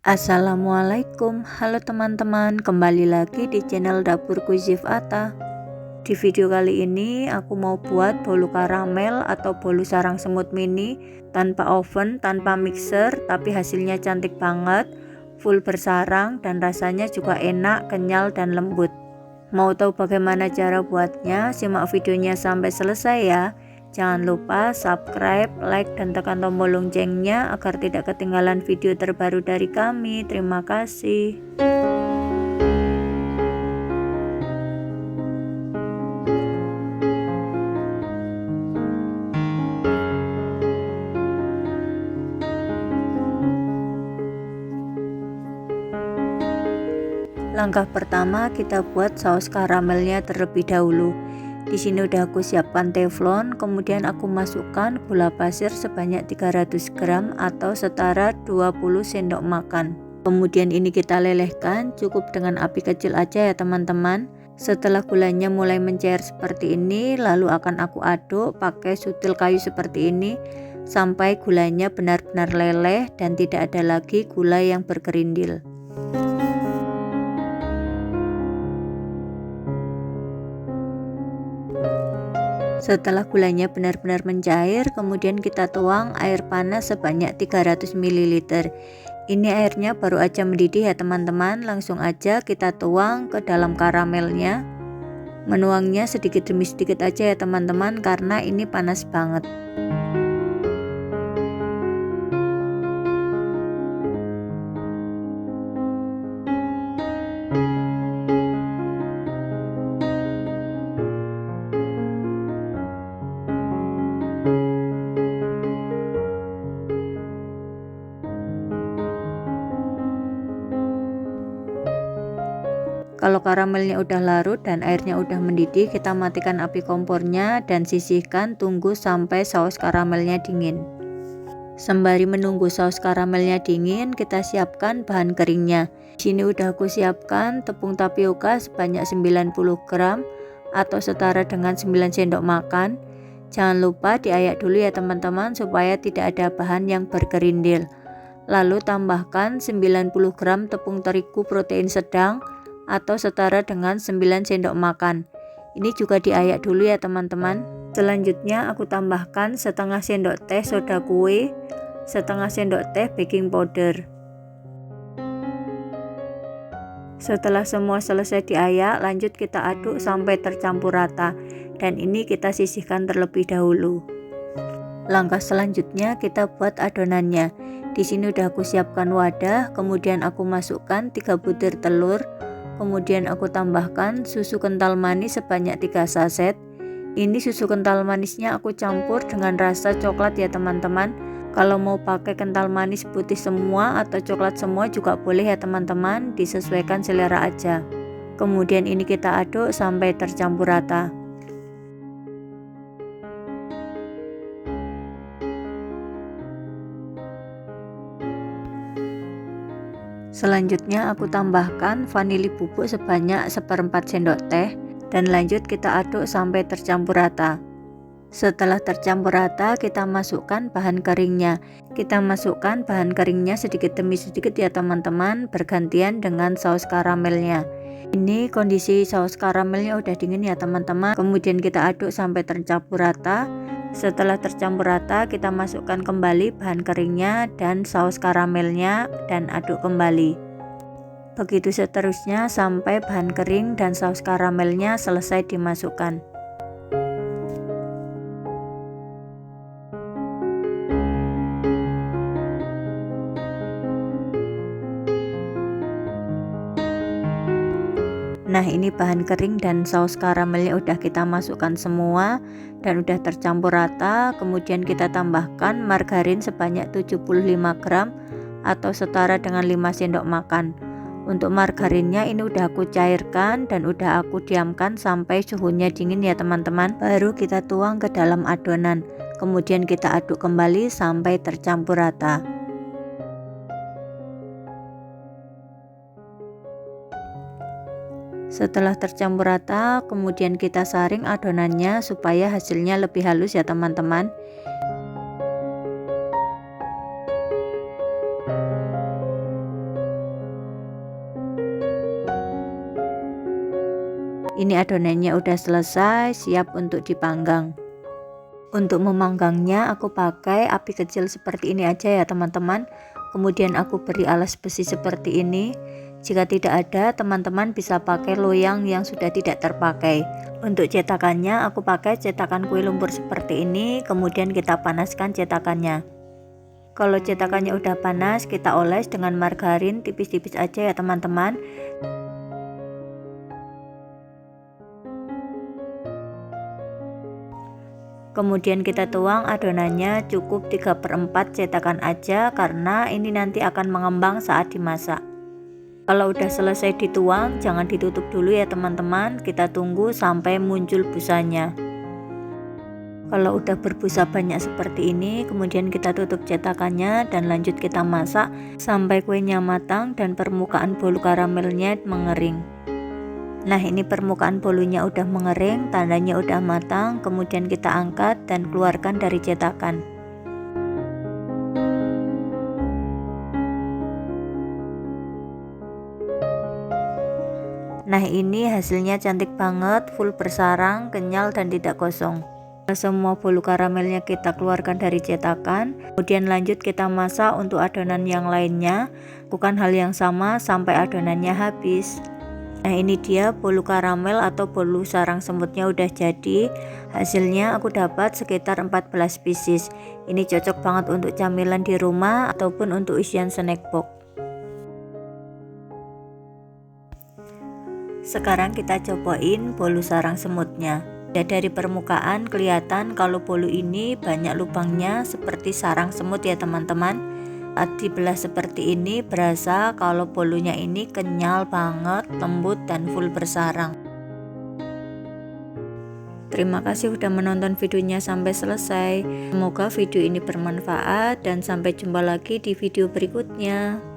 Assalamualaikum, halo teman-teman, kembali lagi di channel dapurku Zifata. Di video kali ini aku mau buat bolu karamel atau bolu sarang semut mini tanpa oven, tanpa mixer, tapi hasilnya cantik banget, full bersarang dan rasanya juga enak, kenyal dan lembut. Mau tahu bagaimana cara buatnya? Simak videonya sampai selesai ya. Jangan lupa subscribe, like, dan tekan tombol loncengnya agar tidak ketinggalan video terbaru dari kami. Terima kasih. Langkah pertama, kita buat saus karamelnya terlebih dahulu. Di sini udah aku siapkan teflon, kemudian aku masukkan gula pasir sebanyak 300 gram atau setara 20 sendok makan. Kemudian ini kita lelehkan, cukup dengan api kecil aja ya teman-teman. Setelah gulanya mulai mencair seperti ini, lalu akan aku aduk pakai sutil kayu seperti ini sampai gulanya benar-benar leleh dan tidak ada lagi gula yang bergerindil. Setelah gulanya benar-benar mencair, kemudian kita tuang air panas sebanyak 300 ml. Ini airnya baru aja mendidih ya teman-teman, langsung aja kita tuang ke dalam karamelnya. Menuangnya sedikit demi sedikit aja ya teman-teman, karena ini panas banget. Kalau karamelnya udah larut dan airnya udah mendidih, kita matikan api kompornya dan sisihkan, tunggu sampai saus karamelnya dingin. Sembari menunggu saus karamelnya dingin, kita siapkan bahan keringnya. Di sini udah aku siapkan tepung tapioka sebanyak 90 gram atau setara dengan 9 sendok makan. Jangan lupa diayak dulu ya teman-teman supaya tidak ada bahan yang bergerindil. Lalu tambahkan 90 gram tepung terigu protein sedang atau setara dengan 9 sendok makan. Ini juga diayak dulu ya teman-teman. Selanjutnya aku tambahkan setengah sendok teh soda kue, setengah sendok teh baking powder. Setelah semua selesai diayak, lanjut kita aduk sampai tercampur rata, dan ini kita sisihkan terlebih dahulu. Langkah selanjutnya kita buat adonannya. Di sini udah aku siapkan wadah, kemudian aku masukkan 3 butir telur. Kemudian aku tambahkan susu kental manis sebanyak 3 saset. Ini susu kental manisnya aku campur dengan rasa coklat ya teman-teman. Kalau mau pakai kental manis putih semua atau coklat semua juga boleh ya teman-teman, disesuaikan selera aja. Kemudian ini kita aduk sampai tercampur rata. Selanjutnya aku tambahkan vanili bubuk sebanyak 1/4 sendok teh dan lanjut kita aduk sampai tercampur rata. Setelah tercampur rata, kita masukkan bahan keringnya. Kita masukkan bahan keringnya sedikit demi sedikit ya teman-teman, bergantian dengan saus karamelnya. Ini kondisi saus karamelnya udah dingin ya teman-teman. Kemudian kita aduk sampai tercampur rata. Setelah tercampur rata, kita masukkan kembali bahan keringnya dan saus karamelnya dan aduk kembali. Begitu seterusnya sampai bahan kering dan saus karamelnya selesai dimasukkan. Nah, ini bahan kering dan saus karamelnya udah kita masukkan semua dan udah tercampur rata. Kemudian kita tambahkan margarin sebanyak 75 gram atau setara dengan 5 sendok makan. Untuk margarinnya ini udah aku cairkan dan udah aku diamkan sampai suhunya dingin ya teman-teman. Baru kita tuang ke dalam adonan. Kemudian kita aduk kembali sampai tercampur rata. Setelah tercampur rata, kemudian kita saring adonannya supaya hasilnya lebih halus ya teman-teman. Ini adonannya udah selesai, siap untuk dipanggang. Untuk memanggangnya aku pakai api kecil seperti ini aja ya teman-teman. Kemudian aku beri alas besi seperti ini. Jika tidak ada, teman-teman bisa pakai loyang yang sudah tidak terpakai. Untuk cetakannya aku pakai cetakan kue lumpur seperti ini. Kemudian kita panaskan cetakannya. Kalau cetakannya udah panas, kita oles dengan margarin tipis-tipis aja ya teman-teman. Kemudian kita tuang adonannya, cukup 3/4 cetakan aja karena ini nanti akan mengembang saat dimasak. Kalau udah selesai dituang, jangan ditutup dulu ya teman-teman, kita tunggu sampai muncul busanya. Kalau udah berbusa banyak seperti ini, kemudian kita tutup cetakannya dan lanjut kita masak sampai kuenya matang dan permukaan bolu karamelnya mengering. Nah, ini permukaan bolunya udah mengering, tandanya udah matang. Kemudian kita angkat dan keluarkan dari cetakan. Nah, ini hasilnya cantik banget, full bersarang, kenyal dan tidak gosong. Semua bolu karamelnya kita keluarkan dari cetakan. Kemudian lanjut kita masak untuk adonan yang lainnya. Lakukan hal yang sama sampai adonannya habis. Nah, ini dia bolu karamel atau bolu sarang semutnya udah jadi. Hasilnya aku dapat sekitar 14 pieces. Ini cocok banget untuk camilan di rumah ataupun untuk isian snack box. Sekarang kita cobain bolu sarang semutnya. Ya, dari permukaan kelihatan kalau bolu ini banyak lubangnya seperti sarang semut ya teman-teman. Saat dibelah seperti ini berasa kalau bolunya ini kenyal banget, lembut dan full bersarang. Terima kasih sudah menonton videonya sampai selesai. Semoga video ini bermanfaat dan sampai jumpa lagi di video berikutnya.